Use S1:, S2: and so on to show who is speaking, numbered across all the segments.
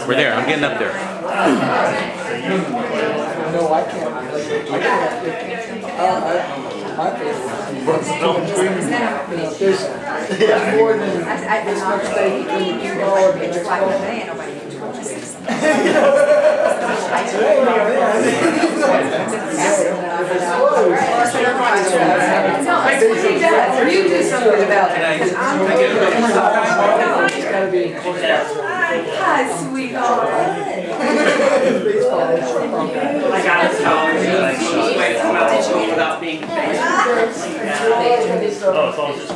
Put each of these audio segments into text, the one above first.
S1: We're there. I'm getting up there.
S2: No, I can't. My favorite. There's more than this much steak between the two dollars and $6.
S3: You do something about it. Hi, sweetheart.
S4: I got to tell her that she's way to come out without being famous.
S5: Oh, it's all just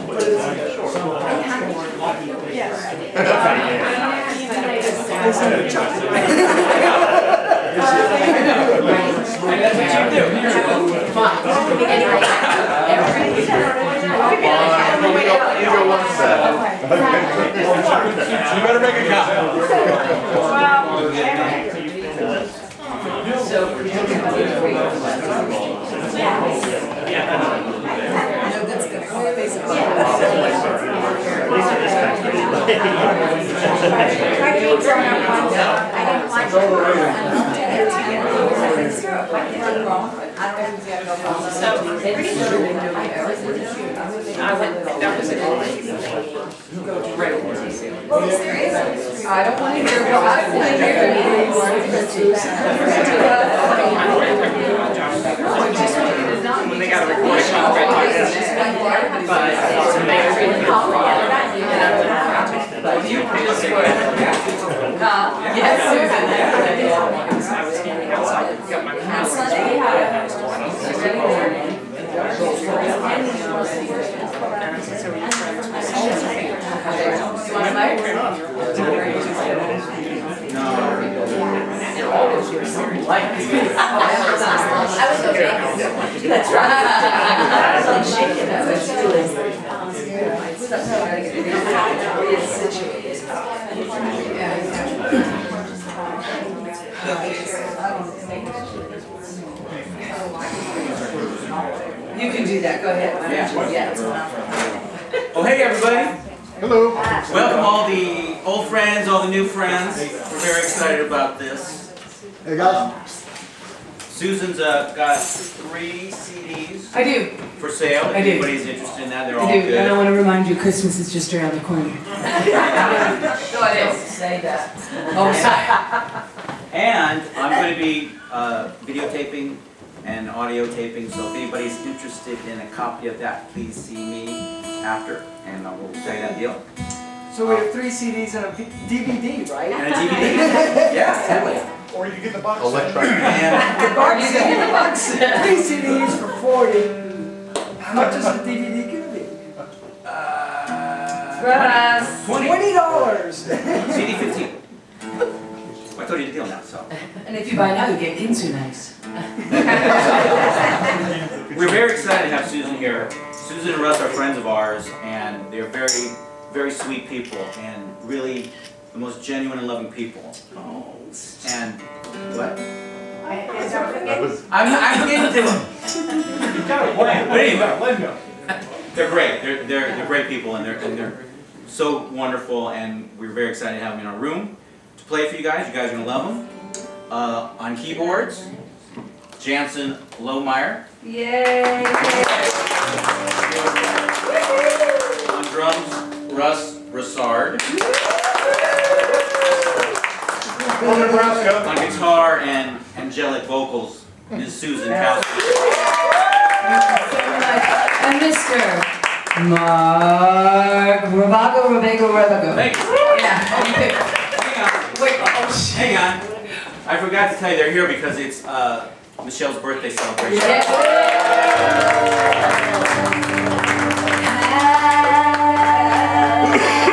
S1: You better make a copy.
S3: I don't want to hear what I don't want to hear anymore.
S4: When they got a recording contract like this.
S3: But you just were. Yes, Susan.
S4: I was standing outside, got my house.
S3: That's right. You can do that. Go ahead.
S1: Oh, hey, everybody.
S2: Hello.
S1: Welcome all the old friends, all the new friends. We're very excited about this.
S2: Hey guys.
S1: Susan's got 3 CDs
S3: I do.
S1: for sale. If
S3: I do.
S1: anybody's interested in that, they're all
S3: I do. And I
S1: good.
S3: want to remind you, Christmas is just around the corner.
S6: Go ahead. Say that.
S3: Oh, sorry.
S1: And I'm going to be videotaping and audio taping, so if anybody's interested in a copy of that, please see me after, and we'll tell you that deal.
S2: So we have 3 CDs and a DVD, right?
S1: And a DVD. Yeah, totally.
S2: Or you can get the box.
S1: Electronic. And
S3: The box. You can get the box.
S2: 3 CDs for 40. How much is the DVD gonna be? $20.
S1: CD 15. I told you the deal now, so.
S3: And if you buy now, you get Ginsu nice.
S1: We're very excited to have Susan here. Susan and Russ are friends of ours, and they're very, very sweet people, and really the most genuine and loving people. And what? I'm getting to them. But anyway, they're great. They're great people, and they're so wonderful, and we're very excited to have them in our room to play for you guys. You guys are gonna love them. On keyboards, Jansen Lohmeyer.
S3: Yay!
S1: On drums, Russ Broussard. On guitar and angelic vocals, Ms. Susan Cowsill.
S3: And Mr. Mark Rabago.
S1: Thank you.
S3: Yeah.
S1: Hang on.
S3: Wait, oh,
S1: Hang on. I forgot to tell you they're here because it's Michelle's birthday celebration.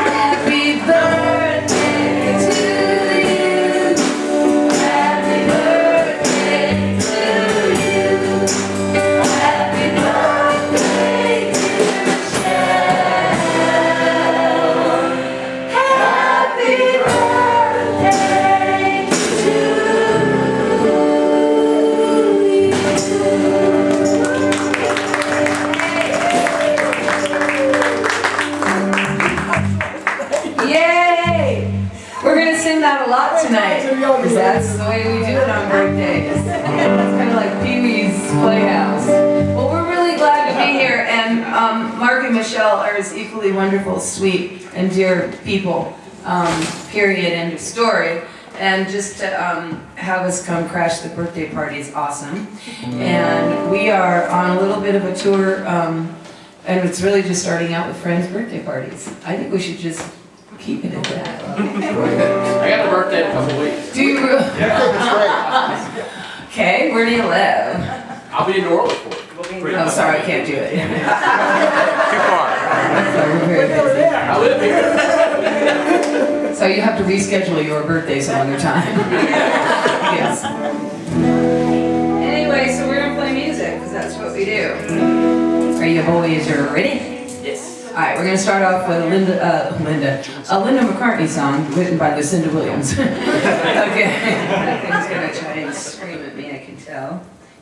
S3: Happy birthday to you. Happy birthday to you. Happy birthday, dear Michelle. Happy birthday to you.
S6: sing that a lot tonight, because that's the way we do it on birthdays. It's kind of like Pee-wee's Playhouse. Well, we're really glad to be here, and Mark and Michelle are as equally wonderful, sweet, and dear people, period, end of story. And just to have us come crash the birthday party is awesome. And we are on a little bit of a tour, and it's really just starting out with friends' birthday parties. I think we should just keep it at that.
S4: I got a birthday in a couple weeks.
S6: Do you really? Okay, where do you live?
S4: I'll be in New Orleans for it.
S6: Oh, sorry, I can't do it.
S4: Too far.
S6: Sorry, we're very busy.
S4: I live here.
S6: So you have to reschedule your birthday some other time. Yes. Anyway, so we're gonna play music, because that's what we do. Are you boys ready?
S4: Yes.
S6: All right, we're gonna start off with a Linda McCartney song written by Lucinda Williams. Okay. That thing's gonna try and scream at me, I can tell.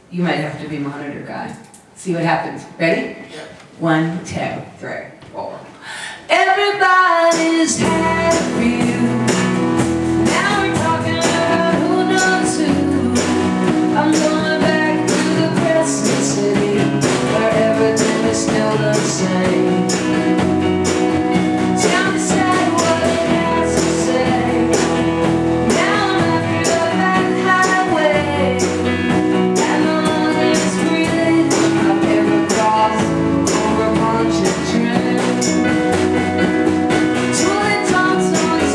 S6: You might have to be monitor guy. See what happens. Ready? 1, 2, 3, 4. Everybody's happy. Now we're talking about who knows who. I'm going back to the Crescent City, where everything is still the same. Tell me sad what it has to say. Now I'm after the back highway, and the longest bridge I've ever crossed over a bunch of trains. Julie Thompson's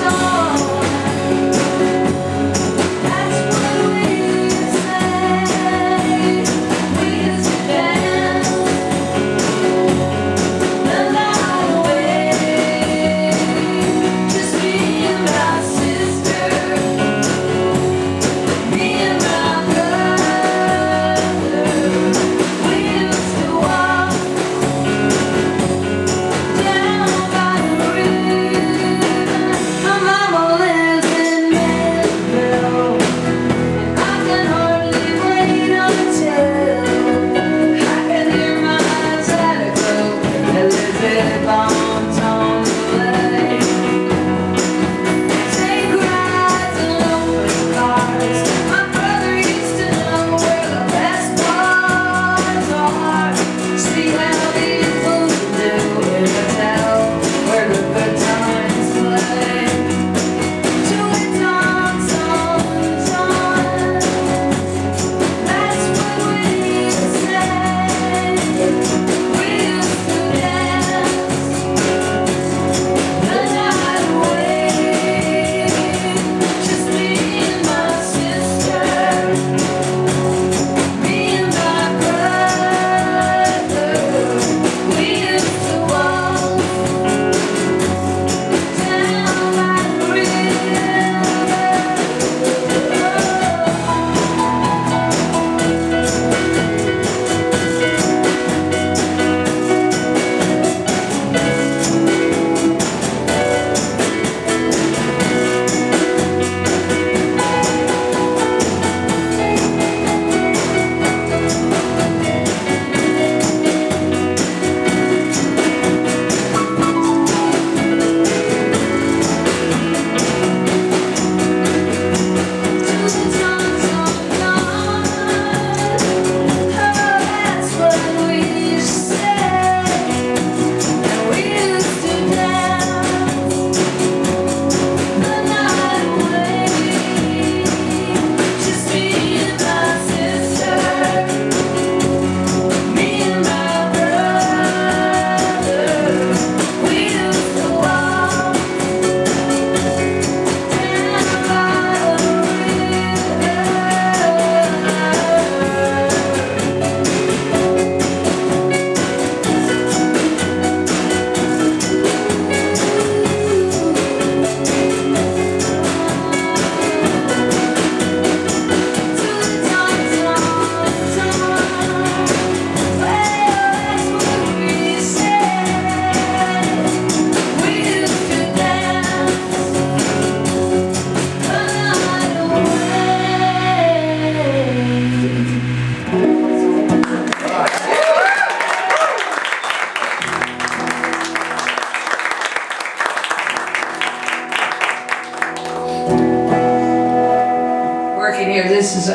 S6: working here. This is,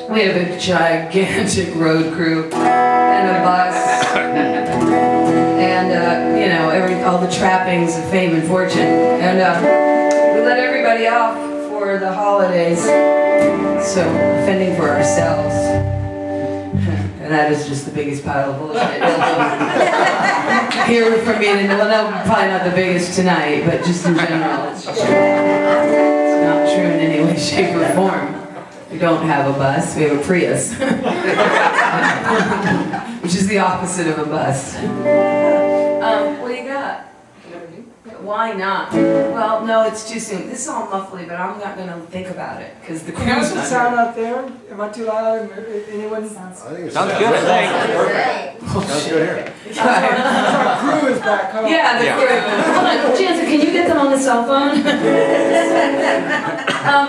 S6: we have a gigantic road crew and a bus and, you know, all the trappings of fame and fortune. And we let everybody off for the holidays, so fending for ourselves. And that is just the biggest pile of bullshit. Hear from me, well, no, probably not the biggest tonight, but just in general, it's not true in any way, shape, or form. We don't have a bus, we have a Prius. Which is the opposite of a bus. What do you got? Why not? Well, no, it's too soon. This is all muffly, but I'm not gonna think about it, because the
S2: Can I
S6: crew's
S2: put
S6: not
S2: sound
S6: here.
S2: out there? Am I too loud? Anyone?
S7: Sounds good.
S1: Sounds good.
S7: Sounds good here.
S2: Our crew is back home.
S6: Yeah, the crew. Hold on, Jansen, can you get them on the cell phone?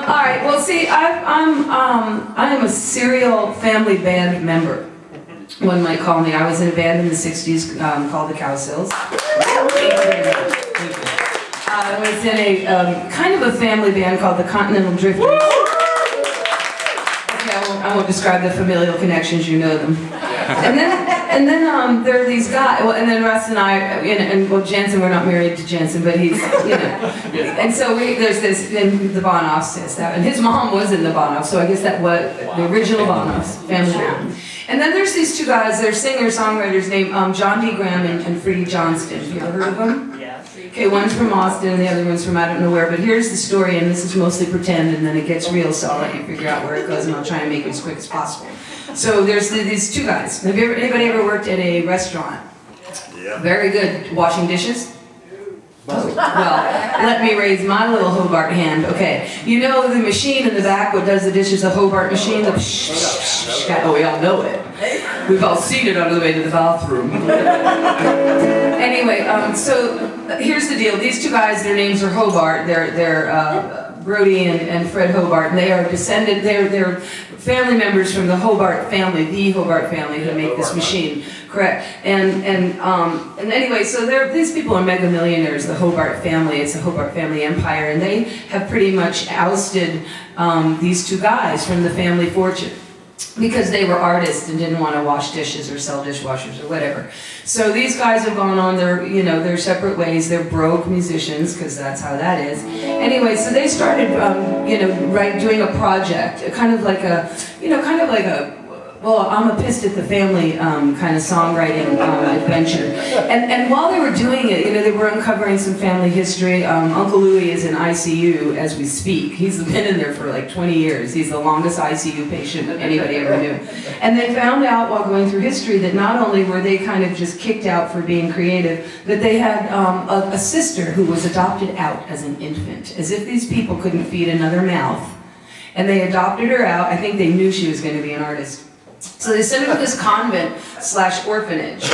S6: All right, well, see, I am a serial family band member. One might call me. I was in a band in the 60s called the Cowsills. I was in a kind of a family band called the Continental Drifters. Okay, I won't describe the familial connections, you know them. And then there are these guys, well, and then Russ and I, and well, Jansen, we're not married to Jansen, but he's, you know. And so there's this, in the Bonoffs says that, and his mom was in the Bonoffs, so I guess that was the original Bonoffs family band. And then there's these two guys, they're singer-songwriters named John D. Graham and Freddie Johnston. Have you ever heard of them?
S4: Yeah.
S6: Okay, one's from Austin and the other one's from I don't know where, but here's the story, and this is mostly pretend, and then it gets real, so I'll let you figure out where it goes, and I'll try and make it as quick as possible. So there's these two guys. Have you anybody ever worked at a restaurant?
S7: Yeah.
S6: Very good. Washing dishes? Oh, well, let me raise my little Hobart hand. Okay, you know the machine in the back, what does the dishes, the Hobart machine? The oh, we all know it. We've all seen it on the way to the bathroom. Anyway, so here's the deal. These two guys, their names are Hobart. They're Brody and Fred Hobart, and they are descended. They're family members from the Hobart family, who make this machine. Correct. And anyway, so these people are mega millionaires. The Hobart family. It's a Hobart family empire, and they have pretty much ousted these two guys from the family fortune, because they were artists and didn't want to wash dishes or sell dishwashers or whatever. So these guys have gone on their separate ways. They're broke musicians, because that's how that is. Anyway, so they started, doing a project, kind of like a, well, I'm a pissed at the family kind of songwriting adventure. And while they were doing it, they were uncovering some family history. Uncle Louie is in ICU as we speak. He's been in there for like 20 years. He's the longest ICU patient anybody ever knew. And they found out while going through history that not only were they kind of just kicked out for being creative, that they had a sister who was adopted out as an infant, as if these people couldn't feed another mouth. And they adopted her out. I think they knew she was going to be an artist. So they sent her to this convent/orphanage.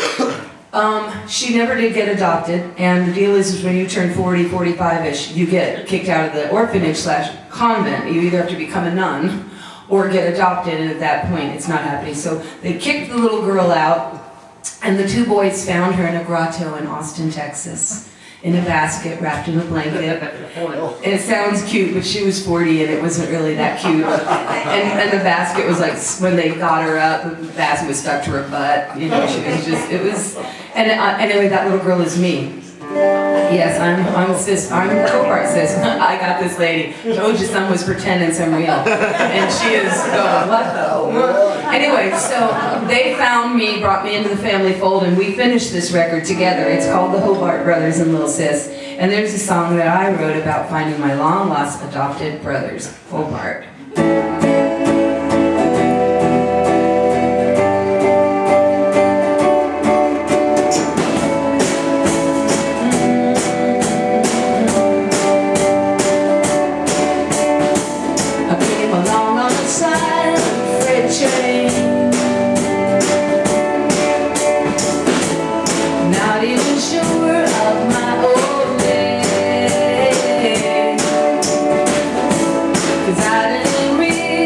S6: She never did get adopted, and the deal is when you turn 40, 45-ish, you get kicked out of the orphanage/convent. You either have to become a nun or get adopted, and at that point it's not happening. So they kicked the little girl out, and the two boys found her in a grotto in Austin, Texas, in a basket wrapped in a blanket. And it sounds cute, but she was 40 and it wasn't really that cute. And the basket was like, when they got her up, the basket was stuck to her butt. She was just, it was, and anyway, that little girl is me. Yes, I'm Hobart sis. I got this lady. Told you some was pretending, some real. And she is going, what the? Anyway, so they found me, brought me into the family fold, and we finished this record together. It's called The Hobart Brothers and Little Sis. And there's a song that I wrote about finding my long-lost adopted brothers, Hobart. Not even sure of my old name, 'cause I didn't realize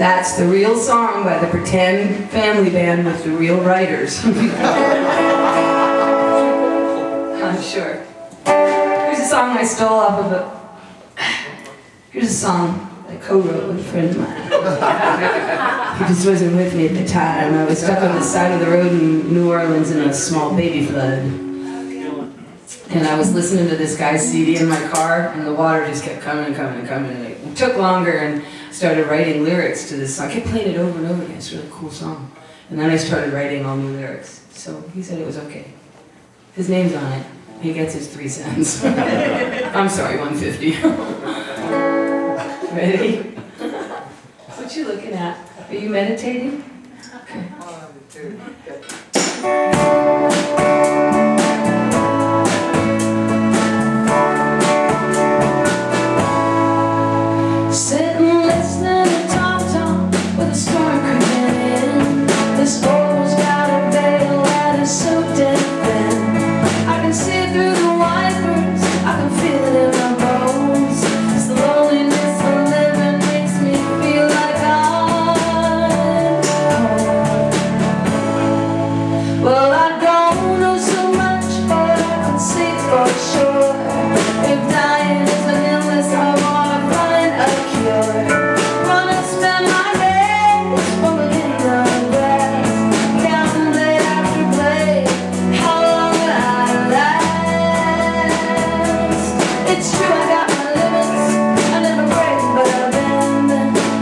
S6: That's the real song by the pretend family band with the real writers. I'm sure. Here's a song I stole off of here's a song I co-wrote with a friend of mine. He just wasn't with me at the time. I was stuck on the side of the road in New Orleans in a small baby flood. And I was listening to this guy's CD in my car, and the water just kept coming and coming and coming. And it took longer, and started writing lyrics to this song. I kept playing it over and over again. It's a really cool song. And then I started writing all new lyrics. So he said it was okay. His name's on it. He gets his 3 cents. I'm sorry, 150. Ready? What you looking at? Are you meditating? Okay. Sitting listening to Tom Tom with a storm creeping in. This old got a veil and is so dead thin. I can see it through the wipers, I can feel it in my bones. It's the loneliness of living makes me feel like I'm home. Well, I don't know so much, but I can say for sure, if dying is an illness, I wanna find a cure. Wanna spend my days falling in the grass, counting play after play, how long will I last? It's true, I got my limits, I never break, but I bend,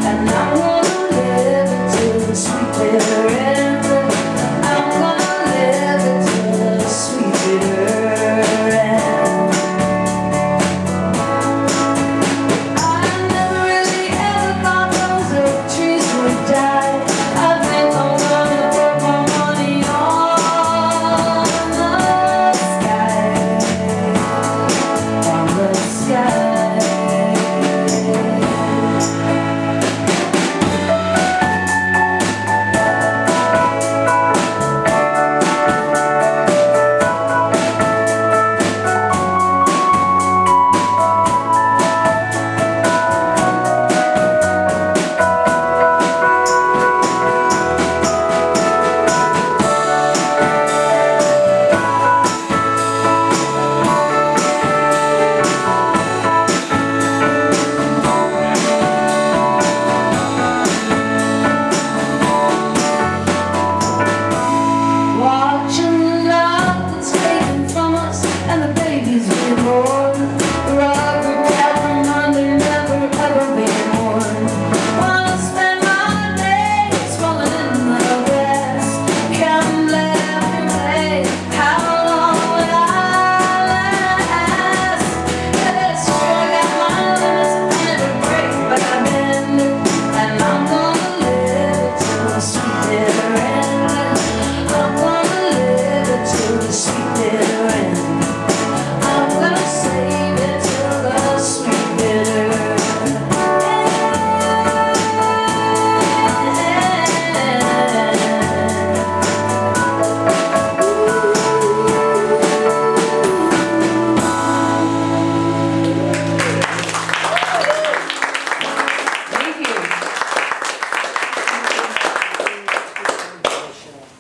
S6: and I wanna live until the sweet bitter end. I'm gonna live until the sweet bitter end. I never really ever thought those oak trees would die. I think I'm gonna put my money on the sky, on the sky. Watching the love that's taken from us and the babies reborn. The rubber cat from under never ever being worn. Wanna spend my days falling in the grass, counting left and right, how long will I last? It's true, I got my limits, I never break, but I bend, and I'm gonna live till the sweet bitter end. I'm gonna live until the sweet bitter end. I'm gonna save it till the sweet bitter end. Thank you.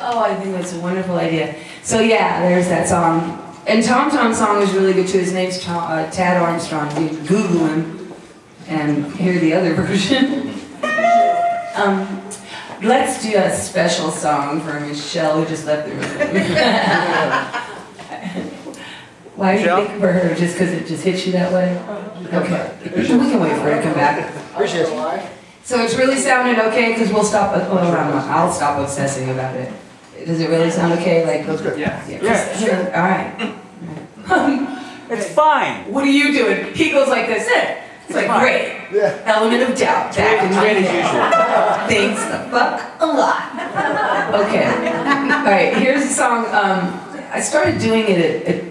S6: Oh, I think that's a wonderful idea. So yeah, there's that song. And Tom Tom's song is really good too. His name's Tad Armstrong. You can Google him and hear the other version. Let's do a special song for Michelle, who just left the room. Why do you think for her? Just because it just hits you that way? Okay. We can wait for her to come back.
S2: Appreciate it.
S6: So it's really sounded okay, because we'll stop, I'll stop obsessing about it. Does it really sound okay? Like,
S2: That's good.
S1: Yeah.
S6: all right.
S1: It's fine.
S6: What are you doing? He goes like this. It's like, great.
S2: Yeah.
S6: Element of doubt back in my head. Thanks the fuck a lot. Okay. All right, here's a song. I started doing it at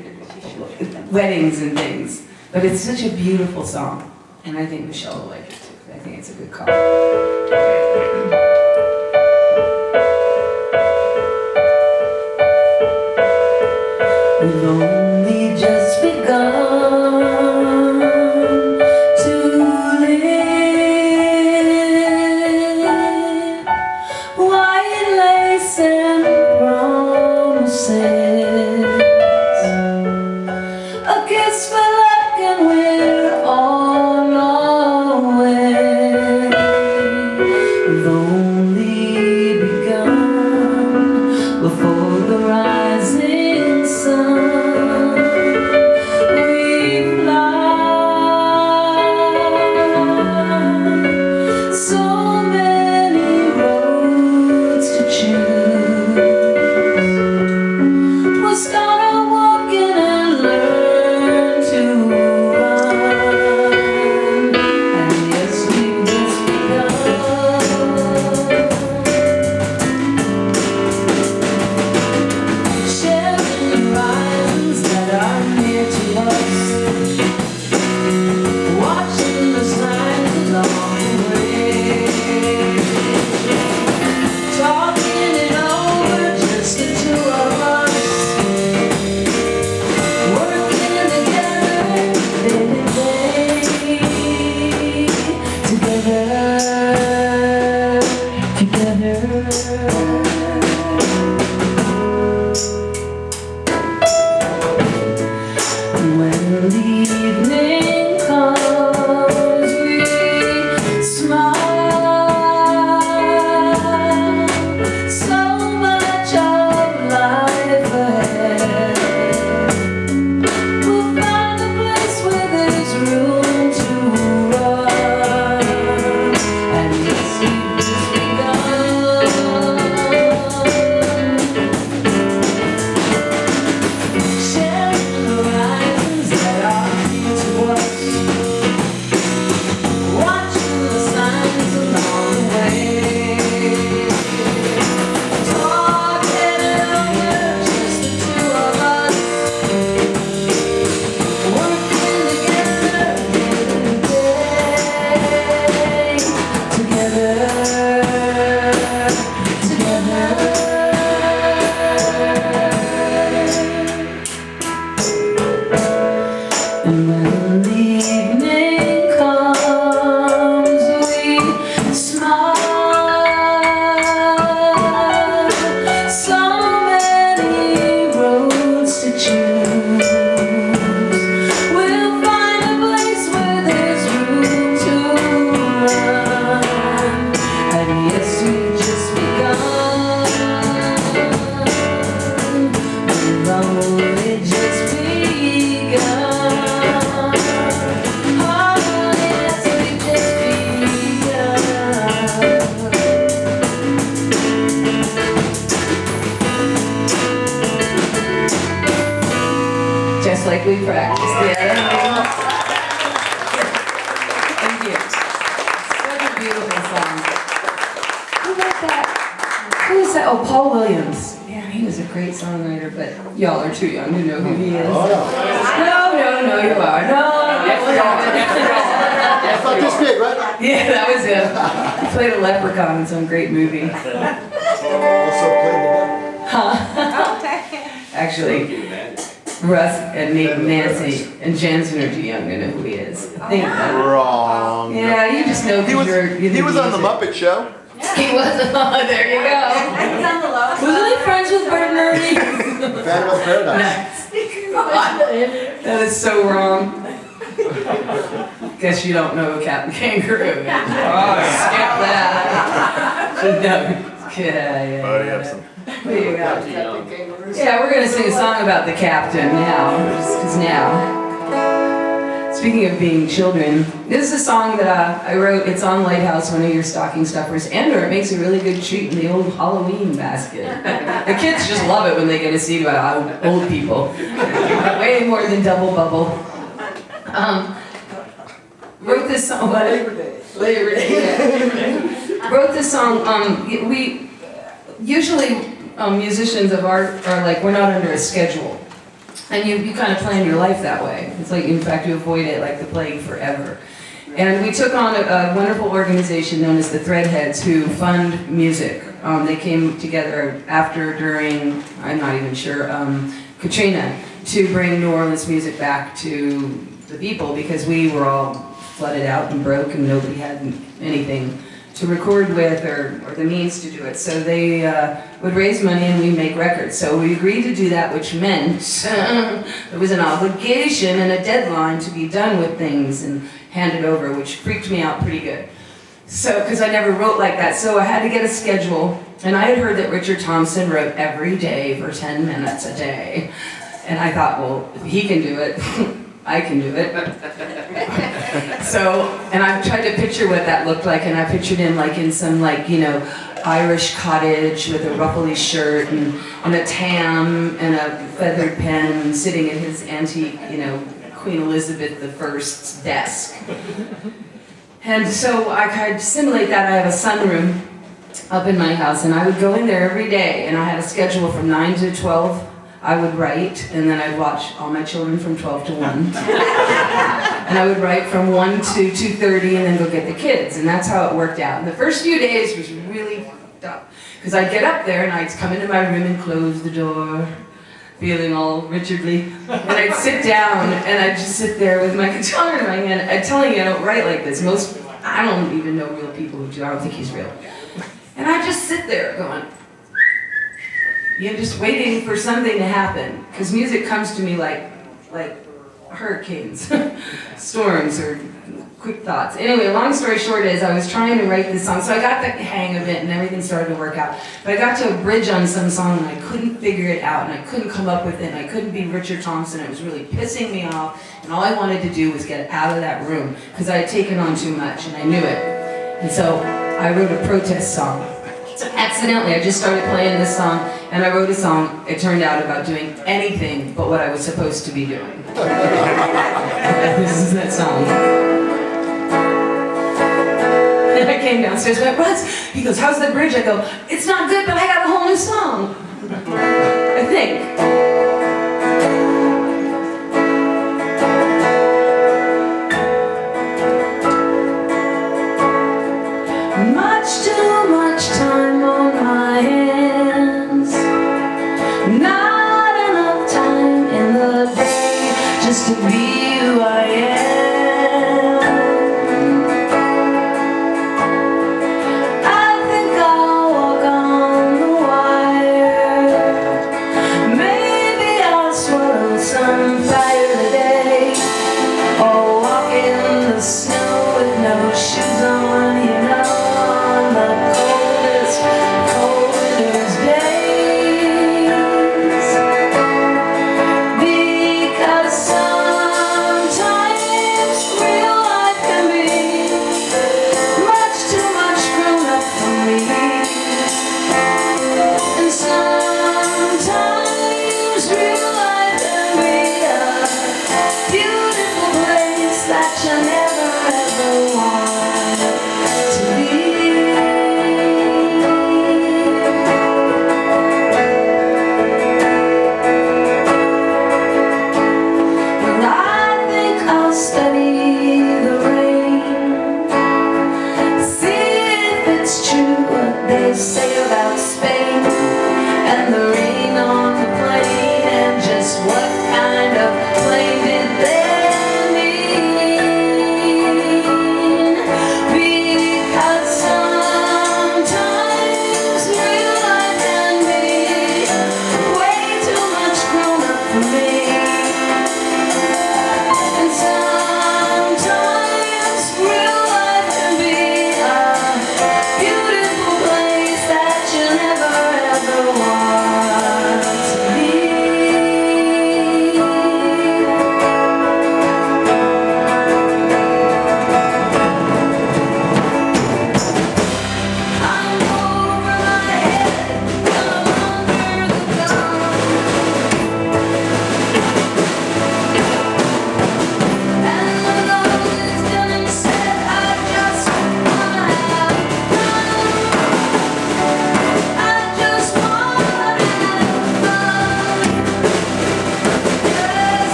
S6: weddings and things, but it's such a beautiful song, and I think Michelle will like it too. I think it's a good call. We've only just begun to live. Just like we practiced. Yeah. Thank you. Such a beautiful song. Who wrote that? Who is that? Oh, Paul Williams. Yeah, he was a great songwriter, but y'all are too young to know who he is.
S7: Oh,
S6: No, you are. No.
S7: It's not this big, right?
S6: Yeah, that was him. He played a leprechaun in some great movie.
S7: Also played the devil.
S6: Actually, Russ and Nancy and Jensen are too young to know who he is. I think that.
S7: Wrong.
S6: Yeah, you just know
S7: He
S6: because
S7: was,
S6: you're
S7: he was on the
S6: music.
S7: Muppet Show.
S6: He was. Oh, there you go. Wasn't he friends with Bert and Ernie?
S7: Phantom of Paradise.
S6: That is so wrong. Guess you don't know Captain Kangaroo. Oh, skip that. Yeah.
S7: Buddy Epson.
S6: There you go. Yeah, we're gonna sing a song about the captain now. Because now, speaking of being children, this is a song that I wrote. It's on Lighthouse, one of your stocking stuffers, and/or it makes a really good treat in the old Halloween basket. The kids just love it when they get a seed about old people. Way more than double bubble. Wrote this song. Labor Day. Yeah. Wrote this song. We usually musicians of art are like, we're not under a schedule, and you kind of plan your life that way. It's like, in fact, you avoid it like the plague forever. And we took on a wonderful organization known as the Threadheads, who fund music. They came together after, during, I'm not even sure, Katrina, to bring New Orleans music back to the people, because we were all flooded out and broke and nobody had anything to record with or the means to do it. So they would raise money and we'd make records. So we agreed to do that, which meant there was an obligation and a deadline to be done with things and handed over, which freaked me out pretty good. So, because I never wrote like that, so I had to get a schedule. And I had heard that Richard Thompson wrote every day for 10 minutes a day. And I thought, well, if he can do it, I can do it. So, and I tried to picture what that looked like, and I pictured him like in some, like, you know, Irish cottage with a ruffly shirt and a tam and a feathered pen, sitting at his antique, you know, Queen Elizabeth I's desk. And so I could simulate that. I have a sunroom up in my house, and I would go in there every day, and I had a schedule from 9 to 12. I would write, and then I'd watch all my children from 12 to 1. And I would write from 1 to 2:30 and then go get the kids, and that's how it worked out. And the first few days was really fucked up, because I'd get up there and I'd come into my room and close the door, feeling all Richardly, and I'd sit down and I'd just sit there with my guitar in my hand. I'm telling you, I don't write like this. I don't even know real people who do. I don't think he's real. And I just sit there going, you're just waiting for something to happen, because music comes to me like hurricanes, storms, or quick thoughts. Anyway, long story short is I was trying to write this song, so I got the hang of it and everything started to work out. But I got to a bridge on some song and I couldn't figure it out, and I couldn't come up with it, and I couldn't be Richard Thompson. It was really pissing me off, and all I wanted to do was get out of that room, because I had taken on too much and I knew it. And so I wrote a protest song. Accidentally, I just started playing this song, and I wrote a song, it turned out, about doing anything but what I was supposed to be doing. This is that song. And I came downstairs and went, Russ, he goes, how's the bridge? I go, it's not good, but I got a whole new song. I think. Much too much time on my hands, not enough time in the day just to be who I am. I think I'll walk on the wire, maybe I'll swallow some fire today, or walk in the snow with no shoes on, you know. Sometimes real life can be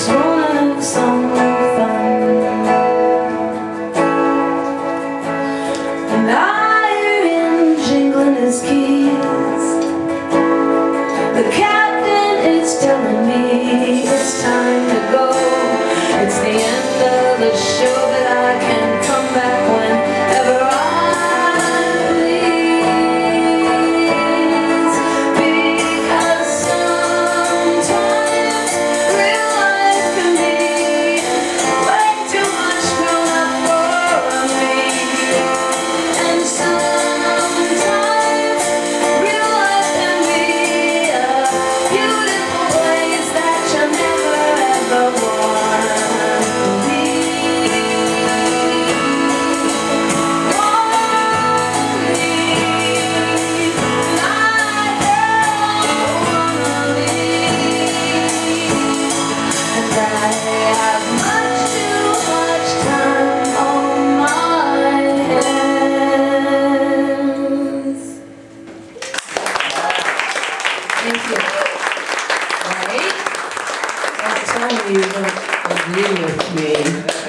S6: just wanna have some fun. And I hear him jingling his keys. The captain is telling me it's time to go. It's the end of the show, but I can come back whenever I please. Because sometimes real life can be way too much grown up for me. And sometimes real life can be a beautiful place that you never ever want to leave. And I have much too much time on my hands. Thank you. Right? That's telling you don't agree with me.